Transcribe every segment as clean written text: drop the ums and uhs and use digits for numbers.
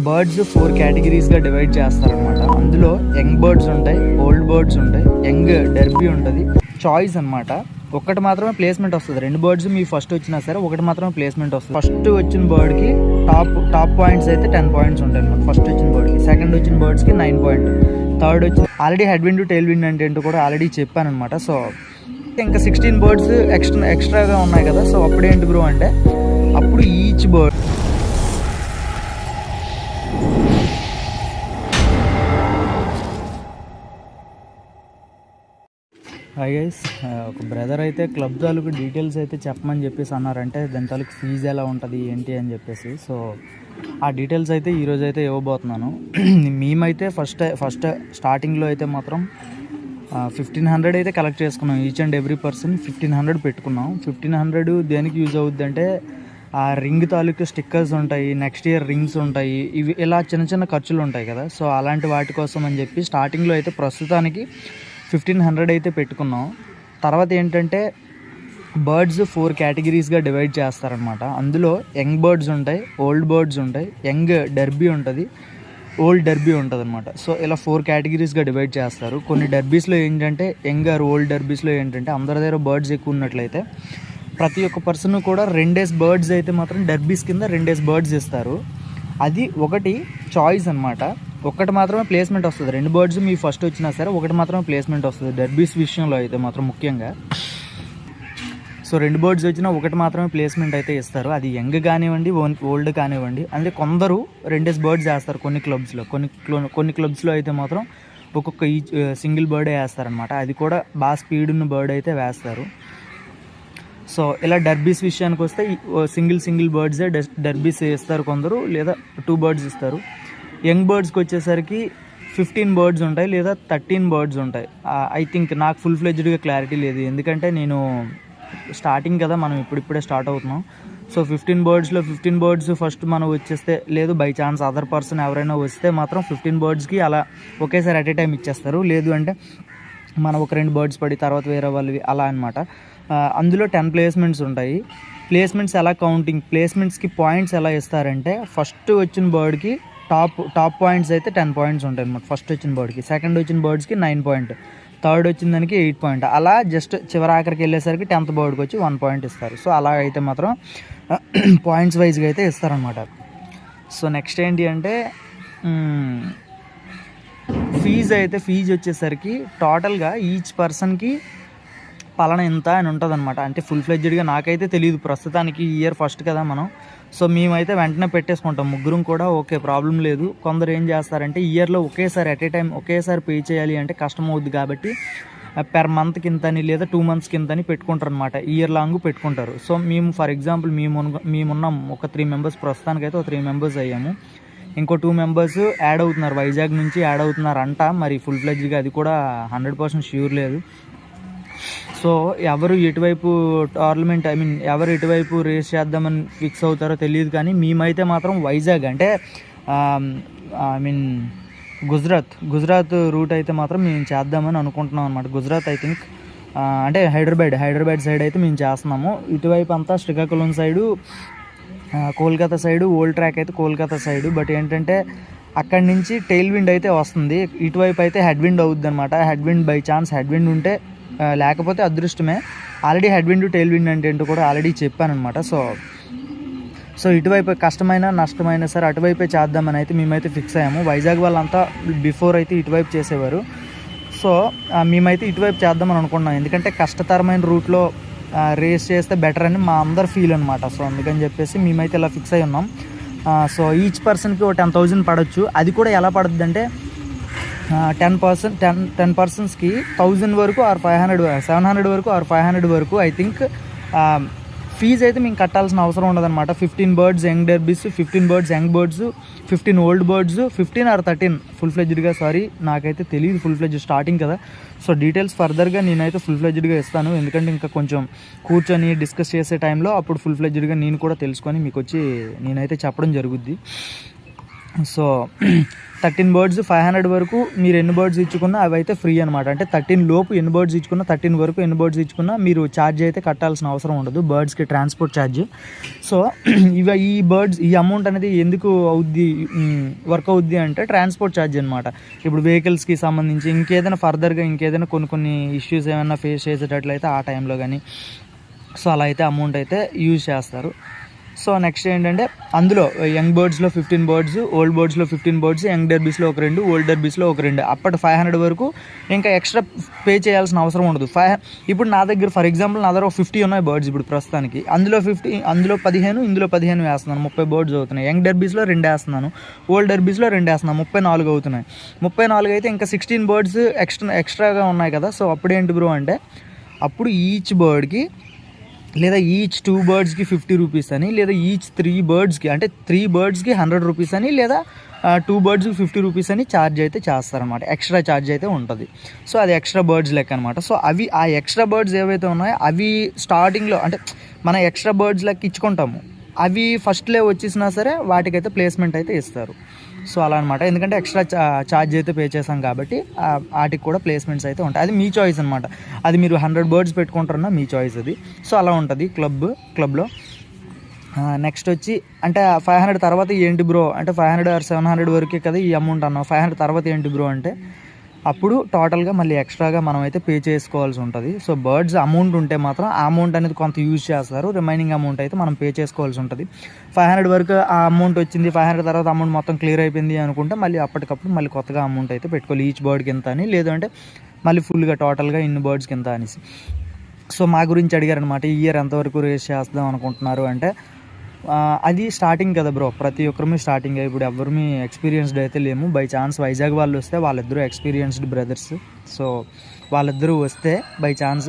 Birds 4 కేటగిరీస్గా divide చేస్తారనమాట. అందులో young birds ఉంటాయి, ఓల్డ్ బర్డ్స్ ఉంటాయి, యంగ్ డర్బీ ఉంటుంది, చాయిస్ అనమాట. ఒకటి మాత్రమే ప్లేస్మెంట్ వస్తుంది. 2 బర్డ్స్ మీ ఫస్ట్ వచ్చినా సరే ఒకటి మాత్రమే ప్లేస్మెంట్ వస్తుంది. ఫస్ట్ వచ్చిన బర్డ్కి టాప్ పాయింట్స్ అయితే 10 పాయింట్స్ ఉంటాయి అనమాట. ఫస్ట్ వచ్చిన బర్డ్కి, సెకండ్ వచ్చిన బర్డ్స్కి 9 పాయింట్, థర్డ్ వచ్చిన already head wind tail wind అంటే ఏంటో కూడా ఆల్రెడీ చెప్పాను అనమాట. సో ఇంకా 16 బర్డ్స్ ఎక్స్ట్రాగా ఉన్నాయి కదా. సో అప్పుడేంటి బ్రో అంటే అప్పుడు ఈచ్ బర్డ్ హాయ్ గైస్, ఒక బ్రదర్ అయితే క్లబ్ తాలూకు డీటెయిల్స్ అయితే చెప్పమని చెప్పేసి అన్నారంటే దాని తాలూకు ఫీజు ఎలా ఉంటుంది ఏంటి అని చెప్పేసి. సో ఆ డీటెయిల్స్ అయితే ఈరోజు అయితే ఇవ్వబోతున్నాను. మేమైతే ఫస్ట్ స్టార్టింగ్లో అయితే మాత్రం 1500 అయితే కలెక్ట్ చేసుకున్నాం. ఈచ్ అండ్ ఎవ్రీ పర్సన్ 1500 పెట్టుకున్నాం. 1500 దేనికి యూజ్ అవుద్ది అంటే ఆ రింగ్ తాలూకు స్టిక్కర్స్ ఉంటాయి, నెక్స్ట్ ఇయర్ రింగ్స్ ఉంటాయి, ఇవి ఇలా చిన్న చిన్న ఖర్చులు ఉంటాయి కదా. సో అలాంటి వాటి కోసం అని చెప్పి స్టార్టింగ్లో అయితే ప్రస్తుతానికి 1500 అయితే పెట్టుకున్నాం. తర్వాత ఏంటంటే బర్డ్స్ 4 కేటగిరీస్గా డివైడ్ చేస్తారనమాట. అందులో యంగ్ బర్డ్స్ ఉంటాయి, ఓల్డ్ బర్డ్స్ ఉంటాయి, యంగ్ డర్బీ ఉంటుంది, ఓల్డ్ డర్బీ ఉంటుంది అనమాట. సో ఇలా 4 కేటగిరీస్గా డివైడ్ చేస్తారు. కొన్ని డర్బీస్లో ఏంటంటే యంగ్ ఆర్ ఓల్డ్ డర్బీస్లో ఏంటంటే అందరి దగ్గర బర్డ్స్ ఎక్కువ ఉన్నట్లయితే ప్రతి ఒక్క పర్సన్ కూడా 2 బర్డ్స్ అయితే మాత్రం డర్బీస్ కింద 2 బర్డ్స్ ఇస్తారు. అది ఒకటి చాయిస్ అనమాట. ఒకటి మాత్రమే ప్లేస్మెంట్ వస్తుంది. 2 బర్డ్స్ మీ ఫస్ట్ వచ్చినా సరే ఒకటి మాత్రమే ప్లేస్మెంట్ వస్తుంది డర్బీస్ విషయంలో అయితే మాత్రం ముఖ్యంగా. సో 2 బర్డ్స్ వచ్చినా ఒకటి మాత్రమే ప్లేస్మెంట్ అయితే ఇస్తారు. అది యంగ్ కానివ్వండి, ఓల్డ్ కానివ్వండి. అంటే కొందరు 2 బర్డ్స్ వేస్తారు కొన్ని క్లబ్స్లో అయితే మాత్రం ఒక్కొక్క సింగిల్ బర్డే వేస్తారనమాట. అది కూడా బాగా స్పీడ్ ఉన్న బర్డ్ అయితే వేస్తారు. సో ఇలా డర్బీస్ విషయానికి వస్తే సింగిల్ బర్డ్సే డర్బీస్ ఇస్తారు కొందరు, లేదా 2 బర్డ్స్ ఇస్తారు. యంగ్ బర్డ్స్కి వచ్చేసరికి 15 బర్డ్స్ ఉంటాయి లేదా 13 బర్డ్స్ ఉంటాయి. ఐ థింక్ నాకు ఫుల్ ఫ్లెడ్జ్డ్గా క్లారిటీ లేదు, ఎందుకంటే నేను స్టార్టింగ్ కదా, మనం ఇప్పుడిప్పుడే స్టార్ట్ అవుతున్నాం. సో 15 బర్డ్స్ ఫస్ట్ మనం వచ్చేస్తే, లేదు బై ఛాన్స్ అదర్ పర్సన్ ఎవరైనా వస్తే మాత్రం 15 బర్డ్స్కి అలా ఒకేసారి అట్ ఏ టైం ఇచ్చేస్తారు. లేదు అంటే మనం ఒక 2 బర్డ్స్ పడి తర్వాత వేరే వాళ్ళవి అలా అనమాట. అందులో 10 ప్లేస్మెంట్స్ ఉంటాయి. ప్లేస్మెంట్స్ ఎలా కౌంటింగ్, ప్లేస్మెంట్స్కి పాయింట్స్ ఎలా ఇస్తారంటే ఫస్ట్ వచ్చిన బర్డ్కి టాప్ పాయింట్స్ అయితే 10 పాయింట్స్ ఉంటాయి అనమాట. ఫస్ట్ వచ్చిన బర్డ్కి, సెకండ్ వచ్చిన బర్డ్స్కి 9 పాయింట్, థర్డ్ వచ్చిన దానికి 8 పాయింట్, అలా జస్ట్ చివరి ఆఖరికి వెళ్ళేసరికి 10th బర్డ్కి వచ్చి 1 పాయింట్ ఇస్తారు. సో అలా అయితే మాత్రం పాయింట్స్ వైజ్గా అయితే ఇస్తారనమాట. సో నెక్స్ట్ ఏంటి అంటే ఫీజు వచ్చేసరికి టోటల్గా ఈచ్ పర్సన్కి పలానా ఎంత అని ఉంటుంది అనమాట. అంటే ఫుల్ ఫ్లెడ్జ్డ్గా నాకైతే తెలియదు ప్రస్తుతానికి, ఈ ఇయర్ ఫస్ట్ కదా మనం. సో మేమైతే వెంటనే పెట్టేసుకుంటాం ముగ్గురం కూడా, ఓకే ప్రాబ్లం లేదు. కొందరు ఏం చేస్తారంటే ఇయర్లో ఒకేసారి అట్ ఏ టైం ఒకేసారి పే చేయాలి అంటే కష్టం అవుద్ది కాబట్టి పెర్ మంత్కి ఇంతని లేదా 2 months ఇంతని పెట్టుకుంటారు అనమాట. ఇయర్ లాంగ్ పెట్టుకుంటారు. సో మేము ఫర్ ఎగ్జాంపుల్ మేమున్నాం ఒక 3 members, ప్రస్తుతానికైతే ఒక 3 members అయ్యాము. ఇంకో 2 members యాడ్ అవుతున్నారు, వైజాగ్ నుంచి యాడ్ అవుతున్నారు అంట. మరి ఫుల్ ఫ్లెడ్జ్గా అది కూడా 100% ష్యూర్ లేదు. సో ఎవరు ఎటువైపు టోర్నమెంట్ ఎవరు ఎటువైపు రేస్ చేద్దామని ఫిక్స్ అవుతారో తెలియదు, కానీ మేమైతే మాత్రం వైజాగ్ అంటే గుజరాత్ రూట్ అయితే మాత్రం మేము చేద్దామని అనుకుంటున్నాం అనమాట. గుజరాత్ ఐ థింక్ అంటే హైదరాబాద్ సైడ్ అయితే మేము చేస్తున్నాము. ఇటువైపు అంతా Srikakulam side, Kolkata side, old track అయితే కోల్కతా సైడు. బట్ ఏంటంటే అక్కడి నుంచి టెయిల్ విండ్ అయితే వస్తుంది, ఇటువైపు అయితే హెడ్ విండ్ అవుద్ది అనమాట. Head wind by chance head wind ఉంటే, లేకపోతే అదృష్టమే. Already head wind tail wind అంటే ఏంటో కూడా ఆల్రెడీ చెప్పాను అనమాట. సో ఇటువైపు కష్టమైనా నష్టమైనా సరే అటువైపే చేద్దామని అయితే మేమైతే ఫిక్స్ అయ్యాము. వైజాగ్ వాళ్ళంతా బిఫోర్ అయితే ఇటువైపు చేసేవారు. సో మేమైతే ఇటువైపు చేద్దామని అనుకున్నాం, ఎందుకంటే కష్టతరమైన రూట్లో రేస్ చేస్తే బెటర్ అని మా అందరు ఫీల్ అనమాట. సో అందుకని చెప్పేసి మేమైతే ఇలా ఫిక్స్ అయి ఉన్నాం. సో ఈచ్ పర్సన్కి ఒక 10,000 పడవచ్చు. అది కూడా ఎలా పడుతుంది అంటే 10 పర్సన్స్కి 1000 వరకు ఆర్ 700 వరకు ఆర్ 500 వరకు ఐ థింక్ ఫీజు అయితే మేము కట్టాల్సిన అవసరం ఉండదన్నమాట. 15 birds young derbies, 15 birds young birds, 15 old birds, 15 or 13 full ఫ్లెడ్జ్డ్గా. సారీ నాకైతే తెలియదు ఫుల్ ఫ్లెడ్జ్ స్టార్టింగ్ కదా. సో డీటెయిల్స్ ఫర్దర్గా నేనైతే ఫుల్ ఫ్లెడ్జ్డ్గా ఇస్తాను, ఎందుకంటే ఇంకా కొంచెం కూర్చొని డిస్కస్ చేసే టైంలో అప్పుడు ఫుల్ ఫ్లెడ్జ్డ్గా నేను కూడా తెలుసుకొని మీకు వచ్చి నేనైతే చెప్పడం జరుగుద్ది. సో 13 బర్డ్స్ 500 వరకు మీరు ఎన్ని బర్డ్స్ ఇచ్చుకున్నా అవి అయితే ఫ్రీ అనమాట. అంటే 13 లోపు ఎన్ని బర్డ్స్ ఇచ్చుకున్నా, 13 వరకు ఎన్ని బర్డ్స్ ఇచ్చుకున్నా మీరు ఛార్జ్ అయితే కట్టాల్సిన అవసరం ఉండదు, బర్డ్స్కి ట్రాన్స్పోర్ట్ ఛార్జ్. సో ఈ బర్డ్స్ ఈ అమౌంట్ అనేది ఎందుకు వర్క్ అవుద్ది అంటే ట్రాన్స్పోర్ట్ ఛార్జ్ అనమాట. ఇప్పుడు వెహికల్స్కి సంబంధించి ఇంకేదైనా ఫర్దర్గా ఇంకేదైనా కొన్ని ఇష్యూస్ ఏమైనా ఫేస్ చేసేటట్లయితే ఆ టైంలో కానీ సో అలా అయితే అమౌంట్ అయితే యూజ్ చేస్తారు. సో నెక్స్ట్ ఏంటంటే అందులో యంగ్ బర్డ్స్లో 15 బర్డ్స్, ఓల్డ్ బర్డ్స్లో 15 బర్డ్స్, యంగ్ డర్బీస్లో ఒక 2, ఓల్డ్ డర్బీస్లో ఒక 2. అప్పటి 500 వరకు ఇంకా ఎక్స్ట్రా పే చేయాల్సిన అవసరం ఉండదు. ఇప్పుడు నా దగ్గర ఫర్ ఎగ్జాంపుల్ నా దగ్గర 50 ఉన్నాయి బర్డ్స్ ఇప్పుడు ప్రస్తుతానికి. అందులో 15 ఇందులో 15 వేస్తున్నాను, 30 బర్డ్స్ అవుతున్నాయి. యంగ్ డర్బీస్లో 2 వేస్తున్నాను, ఓల్డ్ డర్బీస్లో 2 వేస్తున్నాను, 34 అవుతున్నాయి. 34 అయితే ఇంకా 16 బర్డ్స్ ఎక్స్ట్రాగా ఉన్నాయి కదా. సో అప్పుడు ఏంటి బ్రో అంటే అప్పుడు ఈచ్ బర్డ్కి లేదా ఈచ్ 2 బర్డ్స్కి 50 రూపీస్ అని, లేదా ఈచ్ 3 బర్డ్స్కి అంటే 3 బర్డ్స్కి 100 రూపీస్ అని, లేదా 2 బర్డ్స్కి 50 రూపీస్ అని ఛార్జ్ అయితే చేస్తారనమాట. ఎక్స్ట్రా ఛార్జ్ అయితే ఉంటుంది. సో అది ఎక్స్ట్రా బర్డ్స్ లెక్క అనమాట. సో అవి ఆ ఎక్స్ట్రా బర్డ్స్ ఏవైతే ఉన్నాయో అవి స్టార్టింగ్లో అంటే మనం ఎక్స్ట్రా బర్డ్స్ లెక్క ఇచ్చుకుంటాము, అవి ఫస్ట్లో వచ్చేసినా సరే వాటికైతే ప్లేస్మెంట్ అయితే ఇస్తారు. సో అలా అనమాట. ఎందుకంటే ఎక్స్ట్రా ఛార్జ్ అయితే పే చేసాం కాబట్టి వాటికి కూడా ప్లేస్మెంట్స్ అయితే ఉంటాయి. అది మీ చాయిస్ అనమాట. అది మీరు 100 బర్డ్స్ పెట్టుకుంటారన్నా మీ చాయిస్ అది. సో అలా ఉంటుంది క్లబ్లో. నెక్స్ట్ వచ్చి అంటే 500 తర్వాత ఏంటి బ్రో అంటే 500 or 700 వరకే కదా ఈ అమౌంట్ అన్నాం. 500 తర్వాత ఏంటి బ్రో అంటే అప్పుడు టోటల్గా మళ్ళీ ఎక్స్ట్రాగా మనం అయితే పే చేసుకోవాల్సి ఉంటుంది. సో బర్డ్స్ అమౌంట్ ఉంటే మాత్రం ఆ అమౌంట్ అనేది కొంత యూజ్ చేస్తారు, రిమైనింగ్ అమౌంట్ అయితే మనం పే చేసుకోవాల్సి ఉంటుంది. 500 వరకు ఆ అమౌంట్ వచ్చింది, 500 తర్వాత అమౌంట్ మొత్తం క్లియర్ అయిపోయింది అనుకుంటే మళ్ళీ అప్పటికప్పుడు మళ్ళీ కొత్తగా అమౌంట్ అయితే పెట్టుకోవాలి. ఈచ్ బర్డ్కి ఎంత అని, లేదంటే మళ్ళీ ఫుల్గా టోటల్గా ఇన్ని బర్డ్స్కి ఎంత అనేసి. సో మా గురించి అడిగారనమాట, ఈ ఇయర్ ఎంతవరకు రేస్ చేద్దాం అనుకుంటున్నారు అంటే అది స్టార్టింగ్ కదా బ్రో, ప్రతి ఒక్కరు స్టార్టింగ్. ఇప్పుడు ఎవరు ఎక్స్పీరియన్స్డ్ అయితే లేము. బై ఛాన్స్ వైజాగ్ వాళ్ళు వస్తే వాళ్ళిద్దరూ ఎక్స్పీరియన్స్డ్ బ్రదర్స్. సో వాళ్ళిద్దరూ వస్తే బై ఛాన్స్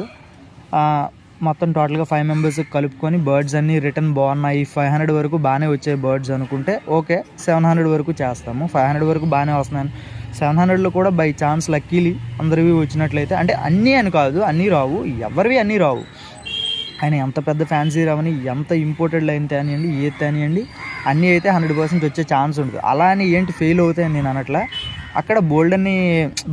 మొత్తం టోటల్గా 5 మెంబర్స్ కలుపుకొని బర్డ్స్ అన్నీ రిటర్న్ బాగున్నాయి, 500 వరకు బాగానే వచ్చాయి బర్డ్స్ అనుకుంటే ఓకే 700 వరకు చేస్తాము. 500 వరకు బాగానే వస్తున్నాను, 700లో కూడా బై ఛాన్స్ లక్కీలీ అందరివి వచ్చినట్లయితే, అంటే అన్నీ అని కాదు, అన్నీ రావు, ఎవరివి అన్నీ రావు. ఆయన ఎంత పెద్ద ఫ్యాన్సీ రావని, ఎంత ఇంపోర్టెడ్ లైన్ తేనియండి, ఏది తేనియండి, అన్నీ అయితే 100% వచ్చే ఛాన్స్ ఉంటుంది. అలా అని ఏంటి ఫెయిల్ అవుతాయని నేను అనట్లా. అక్కడ బోల్డన్ని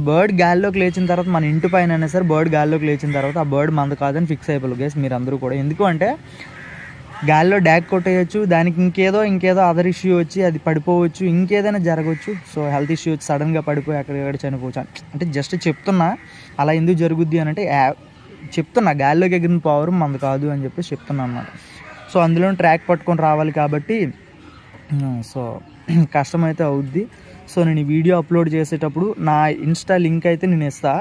బర్డ్ గాల్లోకి లేచిన తర్వాత మన ఇంటి పైన అయినా సరే బర్డ్ గాల్లోకి లేచిన తర్వాత ఆ బర్డ్ మంద కాదని ఫిక్స్ అయిపోవాలి గైస్ మీరు అందరూ కూడా. ఎందుకు అంటే గాల్లో డ్యాగ్ కొట్టేయచ్చు, దానికి ఇంకేదో అదర్ ఇష్యూ వచ్చి అది పడిపోవచ్చు, ఇంకేదైనా జరగవచ్చు. సో హెల్త్ ఇష్యూ వచ్చి సడన్గా పడిపోయి అక్కడిక్కడ చనిపోవచ్చు. అంటే జస్ట్ చెప్తున్నా అలా ఎందుకు జరుగుద్ది అని అంటే చెప్తున్నా, గాల్లోకి ఎగిరిన పవర్ మంది కాదు అని చెప్పేసి చెప్తున్నా అన్నమాట. సో అందులో ట్రాక్ పట్టుకొని రావాలి కాబట్టి సో కష్టమైతే అవుద్ది. సో నేను ఈ వీడియో అప్లోడ్ చేసేటప్పుడు నా ఇన్స్టా లింక్ అయితే నేను ఇస్తా.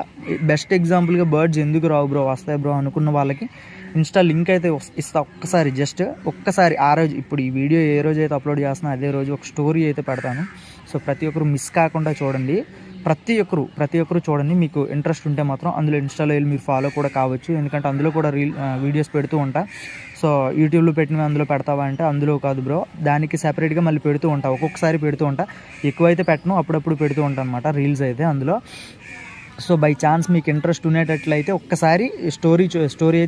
బెస్ట్ ఎగ్జాంపుల్గా బర్డ్స్ ఎందుకు రావు బ్రో, వస్తాయి బ్రో అనుకున్న వాళ్ళకి ఇన్స్టా లింక్ అయితే ఇస్తా. ఒక్కసారి ఆ రోజు, ఇప్పుడు ఈ వీడియో ఏ రోజు అయితే అప్లోడ్ చేస్తున్నా అదే రోజు ఒక స్టోరీ అయితే పెడతాను. సో ప్రతి ఒక్కరు మిస్ కాకుండా చూడండి, ప్రతి ఒక్కరు చూడండి. మీకు ఇంట్రెస్ట్ ఉంటే మాత్రం అందులో ఇన్స్టాలో వెళ్ళి మీరు ఫాలో కూడా కావచ్చు, ఎందుకంటే అందులో కూడా వీడియోస్ పెడుతూ ఉంటా. సో యూట్యూబ్లో పెట్టినవి అందులో పెడతావా అంటే అందులో కాదు బ్రో, దానికి సెపరేట్గా మళ్ళీ పెడుతూ ఉంటా, ఒక్కొక్కసారి పెడుతూ ఉంటా, ఎక్కువైతే పెట్టను, అప్పుడప్పుడు పెడుతూ ఉంటాను అనమాట రీల్స్ అయితే అందులో. సో బై ఛాన్స్ మీకు ఇంట్రెస్ట్ ఉండేటట్లయితే ఒక్కసారి స్టోరీ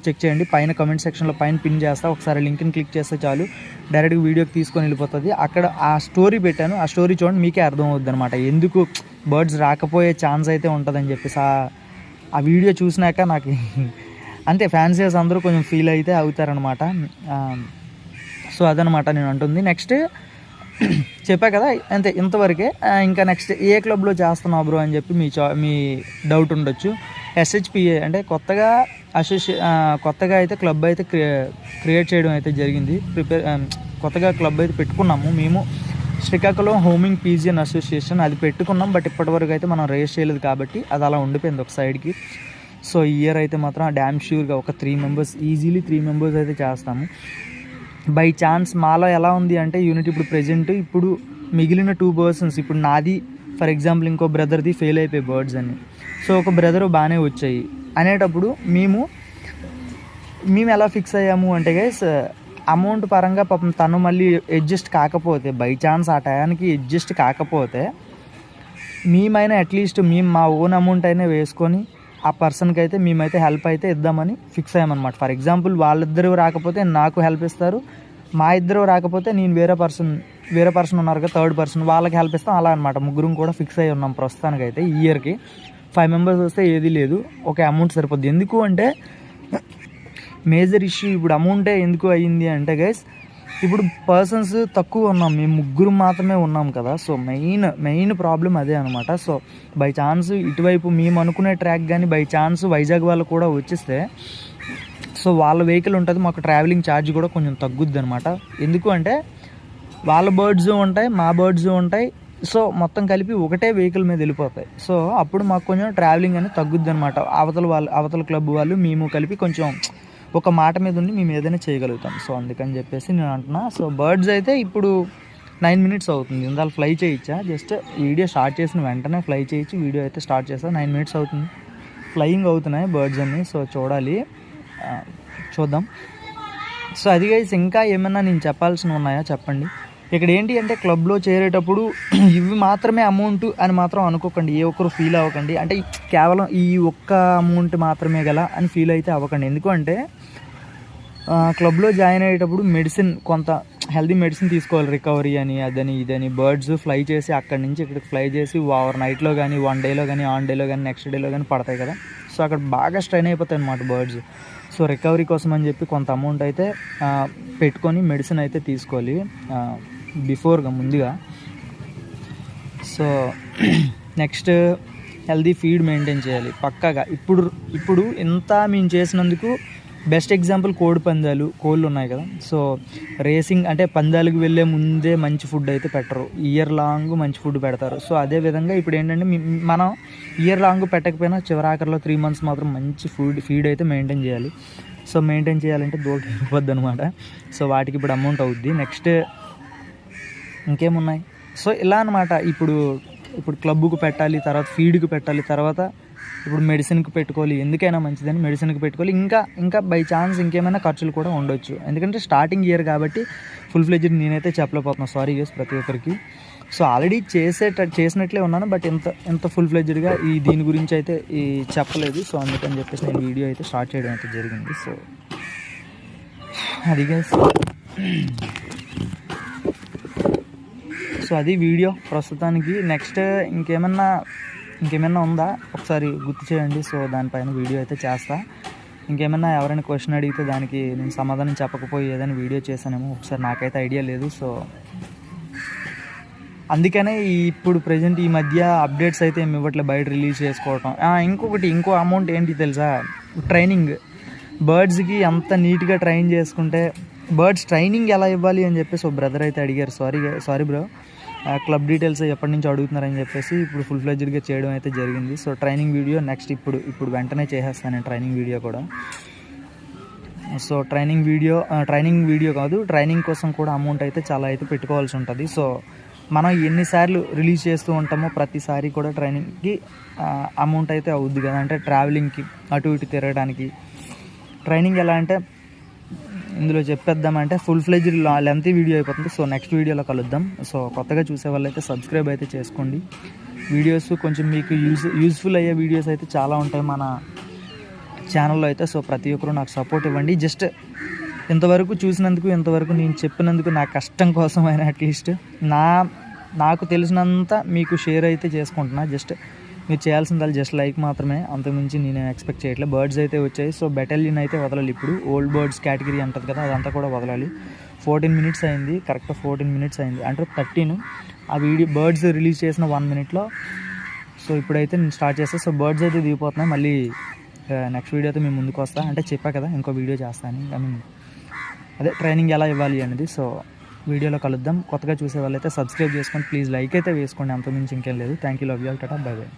చెక్ చేయండి, పైన కమెంట్ సెక్షన్లో పైన పిన్ చేస్తా, ఒకసారి లింక్ని క్లిక్ చేస్తే చాలు డైరెక్ట్గా వీడియోకి తీసుకొని వెళ్ళిపోతుంది. అక్కడ ఆ స్టోరీ పెట్టాను, ఆ స్టోరీ చూడండి మీకే అర్థం అవుద్ది అనమాట ఎందుకు బర్డ్స్ రాకపోయే ఛాన్స్ అయితే ఉంటుందని చెప్పేసి. ఆ వీడియో చూసినాక నాకు అంతే ఫ్యాన్సీస్ అందరూ కొంచెం ఫీల్ అయితే అవుతారనమాట. సో అదనమాట నేను అంటుంది. నెక్స్ట్ చెప్పా కదా అంతే ఇంతవరకే. ఇంకా నెక్స్ట్ ఏ క్లబ్లో చేస్తున్నావు బ్రో అని చెప్పి మీ డౌట్ ఉండొచ్చు. SHPA అంటే కొత్తగా అయితే క్లబ్ అయితే క్రియేట్ చేయడం అయితే జరిగింది. కొత్తగా క్లబ్ అయితే పెట్టుకున్నాము మేము, శ్రీకాకుళం హోమింగ్ పీజియన్ అసోసియేషన్ అది పెట్టుకున్నాం. బట్ ఇప్పటివరకు అయితే మనం రేస్ చేయలేదు కాబట్టి అది అలా ఉండిపోయింది ఒక సైడ్కి. సో ఈ ఇయర్ అయితే మాత్రం డ్యామ్ ష్యూర్గా ఒక 3 మెంబర్స్ ఈజీలీ 3 మెంబర్స్ అయితే చేస్తాము. బై ఛాన్స్ మాలో ఎలా ఉంది అంటే యూనిట్ ఇప్పుడు ప్రెజెంట్ ఇప్పుడు మిగిలిన 2 పర్సన్స్, ఇప్పుడు నాది ఫర్ ఎగ్జాంపుల్ ఇంకో బ్రదర్ది ఫెయిల్ అయిపోయి బర్డ్స్ అన్ని, సో ఒక బ్రదర్ బాగానే వచ్చాయి అనేటప్పుడు మేము ఎలా ఫిక్స్ అయ్యాము అంటే గైస్ అమౌంట్ పరంగా పాపం తను మళ్ళీ అడ్జస్ట్ కాకపోతే, బై ఛాన్స్ ఆ టయానికి అడ్జస్ట్ కాకపోతే మేమైనా అట్లీస్ట్ మేము మా ఓన్ అమౌంట్ అయినా వేసుకొని ఆ పర్సన్కి అయితే మేమైతే హెల్ప్ అయితే ఇద్దామని ఫిక్స్ అయ్యామన్నమాట. ఫర్ ఎగ్జాంపుల్ వాళ్ళిద్దరూ రాకపోతే నాకు హెల్ప్ ఇస్తారు, మా ఇద్దరు రాకపోతే నేను వేరే పర్సన్ వేరే పర్సన్ ఉన్నారు కదా, థర్డ్ పర్సన్, వాళ్ళకి హెల్ప్ ఇస్తాం. అలా అనమాట ముగ్గురం కూడా ఫిక్స్ అయ్యి ఉన్నాం ప్రస్తుతానికైతే. ఈ ఇయర్కి 5 మెంబర్స్ వస్తే ఏది లేదు, ఒక అమౌంట్ సరిపోద్ది. ఎందుకు అంటే మేజర్ ఇష్యూ ఇప్పుడు అమౌంటే ఎందుకు అయ్యింది అంటే గైస్, ఇప్పుడు పర్సన్స్ తక్కువ ఉన్నాం, మేము ముగ్గురు మాత్రమే ఉన్నాం కదా. సో మెయిన్ ప్రాబ్లం అదే అనమాట. సో బై ఛాన్స్ ఇటువైపు మేము అనుకునే ట్రాక్ కానీ బై ఛాన్స్ వైజాగ్ వాళ్ళు కూడా వచ్చేస్తే, సో వాళ్ళ వెహికల్ ఉంటుంది, మాకు ట్రావెలింగ్ ఛార్జ్ కూడా కొంచెం తగ్గుద్ది అనమాట. ఎందుకు అంటే వాళ్ళ బర్డ్స్ ఉంటాయి, మా బర్డ్స్ ఉంటాయి, సో మొత్తం కలిపి ఒకటే వెహికల్ మీద వెళ్ళిపోతాయి. సో అప్పుడు మాకు కొంచెం ట్రావెలింగ్ అనేది తగ్గుద్ది అనమాట. అవతల క్లబ్ వాళ్ళు మేము కలిపి కొంచెం ఒక మాట మీద ఉండి మేము ఏదైనా చేయగలుగుతాం. సో అందుకని చెప్పేసి నేను అంటున్నా. సో బర్డ్స్ అయితే ఇప్పుడు 9 minutes అవుతుంది. ఇందాక ఫ్లై చేయించా, జస్ట్ వీడియో స్టార్ట్ చేసిన వెంటనే ఫ్లై చేయించి వీడియో అయితే స్టార్ట్ చేసా. 9 minutes అవుతుంది, ఫ్లయింగ్ అవుతున్నాయి బర్డ్స్ అన్నీ. సో చూద్దాం. సో అది గైస్, ఇంకా ఏమన్నా నేను చెప్పాల్సినవి ఉన్నాయా చెప్పండి. ఇక్కడ ఏంటి అంటే క్లబ్లో చేరేటప్పుడు ఇవి మాత్రమే అమౌంట్ అని మాత్రం అనుకోకండి, ఏ ఒక్కరు ఫీల్ అవ్వకండి. అంటే కేవలం ఈ ఒక్క అమౌంట్ మాత్రమే గల అని ఫీల్ అయితే అవ్వకండి. ఎందుకంటే క్లబ్లో జాయిన్ అయ్యేటప్పుడు మెడిసిన్, కొంత హెల్తీ మెడిసిన్ తీసుకోవాలి, రికవరీ అని అదని ఇదని. బర్డ్స్ ఫ్లై చేసి అక్కడి నుంచి ఇక్కడికి ఫ్లై చేసి ఓవర్ నైట్లో కానీ, 1 dayలో కానీ, ఆన్ డేలో కానీ, నెక్స్ట్ డేలో కానీ పడతాయి కదా. సో అక్కడ బాగా స్ట్రెయిన్ అయిపోతాయి అన్నమాట బర్డ్స్. సో రికవరీ కోసం అని చెప్పి కొంత అమౌంట్ అయితే పెట్టుకొని మెడిసిన్ అయితే తీసుకోవాలి ముందుగా. So next healthy feed maintain చేయాలి పక్కాగా. ఇప్పుడు ఇంత మేము చేసినందుకు బెస్ట్ ఎగ్జాంపుల్ కోళ్ళు ఉన్నాయి కదా. సో రేసింగ్ అంటే పందాలకు వెళ్ళే ముందే మంచి ఫుడ్ అయితే పెట్టరు, ఇయర్ లాంగ్ మంచి ఫుడ్ పెడతారు. సో అదేవిధంగా ఇప్పుడు ఏంటంటే మనం ఇయర్ లాంగ్ పెట్టకపోయినా చివరాఖరిలో 3 months మాత్రం మంచి ఫీడ్ అయితే మెయింటైన్ చేయాలి. సో మెయింటైన్ చేయాలంటే దూరం ఇవ్వద్దు అనమాట. సో వాటికి ఇప్పుడు అమౌంట్ అవుద్ది. నెక్స్ట్ ఇంకేమున్నాయి, సో ఇలా అనమాట. ఇప్పుడు క్లబ్కు పెట్టాలి, తర్వాత ఫీడ్కి పెట్టాలి, తర్వాత ఇప్పుడు మెడిసిన్కి పెట్టుకోవాలి, ఎందుకైనా మంచిదని మెడిసిన్కి పెట్టుకోవాలి. ఇంకా బై ఛాన్స్ ఇంకేమైనా ఖర్చులు కూడా ఉండొచ్చు, ఎందుకంటే స్టార్టింగ్ ఇయర్ కాబట్టి ఫుల్ ఫ్లెడ్జ్డ్ నేనైతే చెప్పలేకపోతున్నాను, సారీ గైస్ ప్రతి ఒక్కరికి. సో ఆల్రెడీ చేసినట్లే ఉన్నాను, బట్ ఎంత ఫుల్ ఫ్లెడ్జ్డ్గా దీని గురించి అయితే చెప్పలేదు. సో అందుకని చెప్పేసి నేను వీడియో అయితే స్టార్ట్ చేయడం అయితే జరిగింది. సో అది గైస్, సో అది వీడియో ప్రస్తుతానికి. నెక్స్ట్ ఇంకేమన్నా ఉందా ఒకసారి గుర్తు చేయండి. సో దానిపైన వీడియో అయితే చేస్తా. ఇంకేమన్నా ఎవరైనా క్వశ్చన్ అడిగితే దానికి నేను సమాధానం చెప్పకపోయి ఏదైనా వీడియో చేశానేమో ఒకసారి, నాకైతే ఐడియా లేదు. సో అందుకనే ఇప్పుడు ప్రజెంట్ ఈ మధ్య అప్డేట్స్ అయితే ఏమి ఇవ్వట్లేదు, బయట రిలీజ్ చేసుకోవటం. ఇంకో అమౌంట్ ఏంటి తెలుసా, ట్రైనింగ్. బర్డ్స్కి అంత నీట్గా ట్రైన్ చేసుకుంటే బర్డ్స్ ట్రైనింగ్ ఎలా ఇవ్వాలి అని చెప్పేసి ఒక బ్రదర్ అయితే అడిగారు. సారీ బ్రో, క్లబ్ డీటెయిల్స్ ఎప్పటి నుంచి అడుగుతున్నారని చెప్పేసి ఇప్పుడు ఫుల్ ఫ్లెడ్జ్డ్గా చేయడం అయితే జరిగింది. సో ట్రైనింగ్ వీడియో నెక్స్ట్ ఇప్పుడు వెంటనే చేసేస్తాను నేను ట్రైనింగ్ వీడియో కూడా. సో ట్రైనింగ్ వీడియో కాదు, ట్రైనింగ్ కోసం కూడా అమౌంట్ అయితే చాలా అయితే పెట్టుకోవాల్సి ఉంటుంది. సో మనం ఎన్నిసార్లు రిలీజ్ చేస్తూ ఉంటామో ప్రతిసారి కూడా ట్రైనింగ్కి అమౌంట్ అయితే అవుద్ది కదా. అంటే ట్రావెలింగ్కి, అటు ఇటు తిరగడానికి. ట్రైనింగ్ ఎలా అంటే ఇందులో చెప్పేద్దామంటే ఫుల్ ఫ్లెడ్జ్డ్ లెంతీ వీడియో అయిపోతుంది. సో నెక్స్ట్ వీడియోలో కలుద్దాం. సో కొత్తగా చూసే వాళ్ళైతే సబ్స్క్రైబ్ అయితే చేసుకోండి. వీడియోస్ కొంచెం మీకు యూజ్ఫుల్ అయ్యే వీడియోస్ అయితే చాలా ఉంటాయి మన ఛానల్లో అయితే. సో ప్రతి ఒక్కరు నాకు సపోర్ట్ ఇవ్వండి. జస్ట్ ఇంతవరకు చూసినందుకు, ఇంతవరకు నేను చెప్పినందుకు, నా కష్టం కోసమైనా అట్లీస్ట్ నాకు తెలిసినంత మీకు షేర్ అయితే చేసుకుంటున్నా. జస్ట్ మీరు చేయాల్సింది జస్ట్ లైక్ మాత్రమే, అంతకుమించి నేను ఎక్స్పెక్ట్ చేయట్లేదు. బర్డ్స్ అయితే వచ్చాయి. సో బెటాలియన్ అయితే వదలాలి. ఇప్పుడు ఓల్డ్ బర్డ్స్ కేటగిరీ అంటుంది కదా, అదంతా కూడా వదలాలి. 14 minutes అయింది, కరెక్ట్గా 14 minutes అయింది, అంటే 13. ఆ వీడియో బర్డ్స్ రిలీజ్ చేసిన 1 minuteలో. సో ఇప్పుడైతే నేను స్టార్ట్ చేస్తాను. సో బర్డ్స్ అయితే దిగిపోతున్నాయి. మళ్ళీ నెక్స్ట్ వీడియో అయితే మేము ముందుకు వస్తా. అంటే చెప్పా కదా ఇంకో వీడియో చేస్తాను, అదే ట్రైనింగ్ ఎలా ఇవ్వాలి అనేది. సో వీడియోలో కలుద్దాం. కొత్తగా చూసే వాళ్ళైతే సబ్స్క్రైబ్ చేసుకోండి ప్లీజ్, లైక్ అయితే వేసుకోండి, అంతకుమించి ఇంకేం లేదు. Thank you, love you all, Tata, by by.